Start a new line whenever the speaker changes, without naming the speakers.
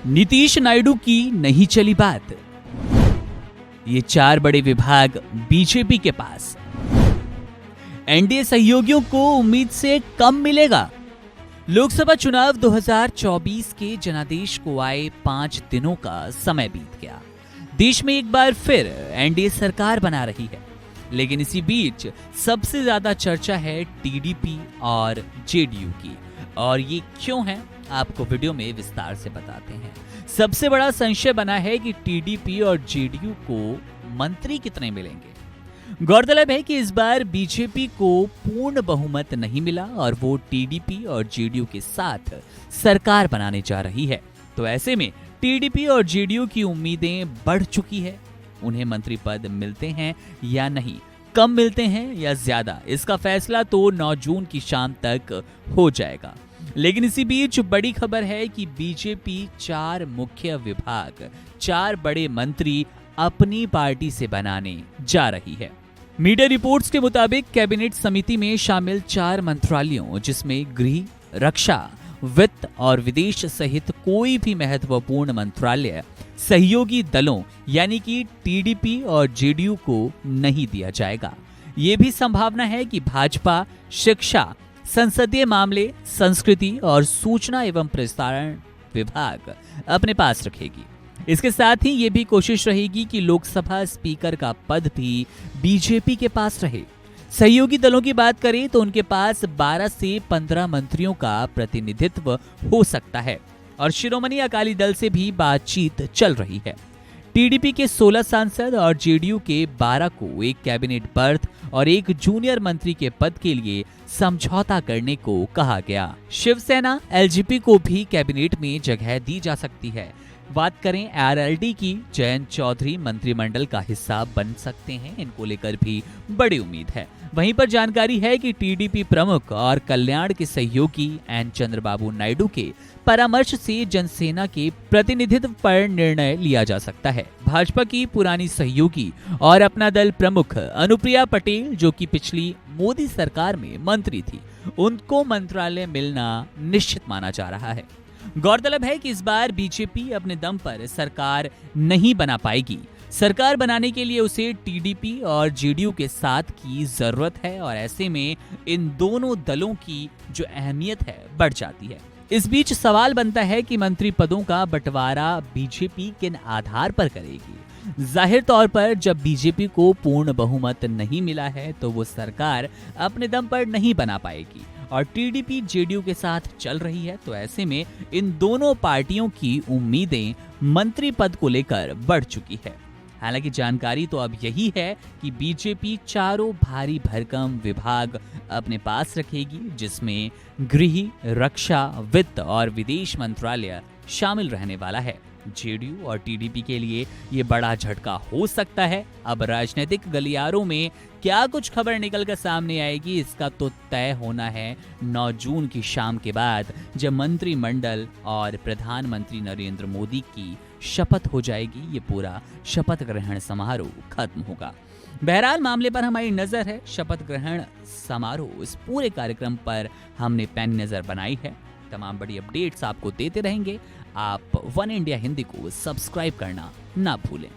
नीतीश नायडू की नहीं चली बात। ये 4 बड़े विभाग बीजेपी के पास। एनडीए सहयोगियों को उम्मीद से कम मिलेगा। लोकसभा चुनाव 2024 के जनादेश को आए 5 दिनों का समय बीत गया। देश में एक बार फिर एनडीए सरकार बना रही है, लेकिन इसी बीच सबसे ज्यादा चर्चा है टीडीपी और जेडीयू की। और ये क्यों है, आपको वीडियो में विस्तार से बताते हैं। सबसे बड़ा संशय बना है कि टीडीपी और जेडीयू को मंत्री कितने मिलेंगे। गौरतलब है कि इस बार बीजेपी को पूर्ण बहुमत नहीं मिला और वो टीडीपी और जेडीयू के साथ सरकार बनाने जा रही है। तो ऐसे में टीडीपी और जेडीयू की उम्मीदें बढ़ चुकी है। उन्हें मंत्री पद मिलते हैं या नहीं, कम मिलते हैं या ज्यादा, इसका फैसला तो 9 जून की शाम तक हो जाएगा। लेकिन इसी बीच बड़ी खबर है कि बीजेपी 4 मुख्य विभाग, 4 बड़े मंत्री अपनी पार्टी से बनाने जा रही है। मीडिया रिपोर्ट्स के मुताबिक कैबिनेट समिति में शामिल 4 मंत्रालयों, जिसमें गृह, रक्षा, वित्त और विदेश सहित कोई भी महत्वपूर्ण मंत्रालय सहयोगी दलों यानी कि टीडीपी और जेडीयू को नहीं दिया जाएगा। ये भी संभावना है कि भाजपा शिक्षा, संसदीय मामले, संस्कृति और सूचना एवं प्रसारण विभाग अपने पास रखेगी। इसके साथ ही ये भी कोशिश रहेगी कि लोकसभा स्पीकर का पद भी बीजेपी के पास रहे। सहयोगी दलों की बात करें तो उनके पास 12 से 15 मंत्रियों का प्रतिनिधित्व हो सकता है और शिरोमणि अकाली दल से भी बातचीत चल रही है। टीडीपी के 16 सांसद और जेडीयू के 12 को एक कैबिनेट बर्थ और एक जूनियर मंत्री के पद के लिए समझौता करने को कहा गया। शिवसेना, एलजेपी को भी कैबिनेट में जगह दी जा सकती है। बात करें आरएलडी की, जयंत चौधरी मंत्रिमंडल का हिस्सा बन सकते हैं, इनको लेकर भी बड़ी उम्मीद है। वहीं पर जानकारी है कि टीडीपी प्रमुख और कल्याण के सहयोगी एन चंद्रबाबू नायडू के परामर्श से जनसेना के प्रतिनिधित्व पर निर्णय लिया जा सकता है। भाजपा की पुरानी सहयोगी और अपना दल प्रमुख अनुप्रिया पटेल, जो कि पिछली मोदी सरकार में मंत्री थी, उनको मंत्रालय मिलना निश्चित माना जा रहा है। गौरतलब है कि इस बार बीजेपी अपने दम पर सरकार नहीं बना पाएगी। सरकार बनाने के लिए उसे टीडीपी और जेडीयू के साथ की जरूरत है और ऐसे में इन दोनों दलों की जो अहमियत है बढ़ जाती है। इस बीच सवाल बनता है कि मंत्री पदों का बंटवारा बीजेपी किन आधार पर करेगी। जाहिर तौर पर जब बीजेपी को पूर्ण बहुमत नहीं मिला है तो वो सरकार अपने दम पर नहीं बना पाएगी और टीडीपी जेडीयू के साथ चल रही है। तो ऐसे में इन दोनों पार्टियों की उम्मीदें मंत्री पद को लेकर बढ़ चुकी है। हालांकि जानकारी तो अब यही है कि बीजेपी 4 भारी भरकम विभाग अपने पास रखेगी, जिसमें गृह, रक्षा, वित्त और विदेश मंत्रालय शामिल रहने वाला है। जेडीयू और टीडीपी के लिए ये बड़ा झटका हो सकता है। अब राजनीतिक गलियारों में क्या कुछ खबर निकल कर सामने आएगी, इसका तो तय होना है 9 जून की शाम के बाद, जब मंत्रिमंडल और प्रधानमंत्री नरेंद्र मोदी की शपथ हो जाएगी। ये पूरा शपथ ग्रहण समारोह खत्म होगा। बहरहाल मामले पर हमारी नजर है। शपथ ग्रहण समारोह, इस पूरे कार्यक्रम पर हमने पैनी नजर बनाई है। तमाम बड़ी अपडेट्स आपको देते रहेंगे। आप वन इंडिया हिंदी को सब्सक्राइब करना ना भूलें।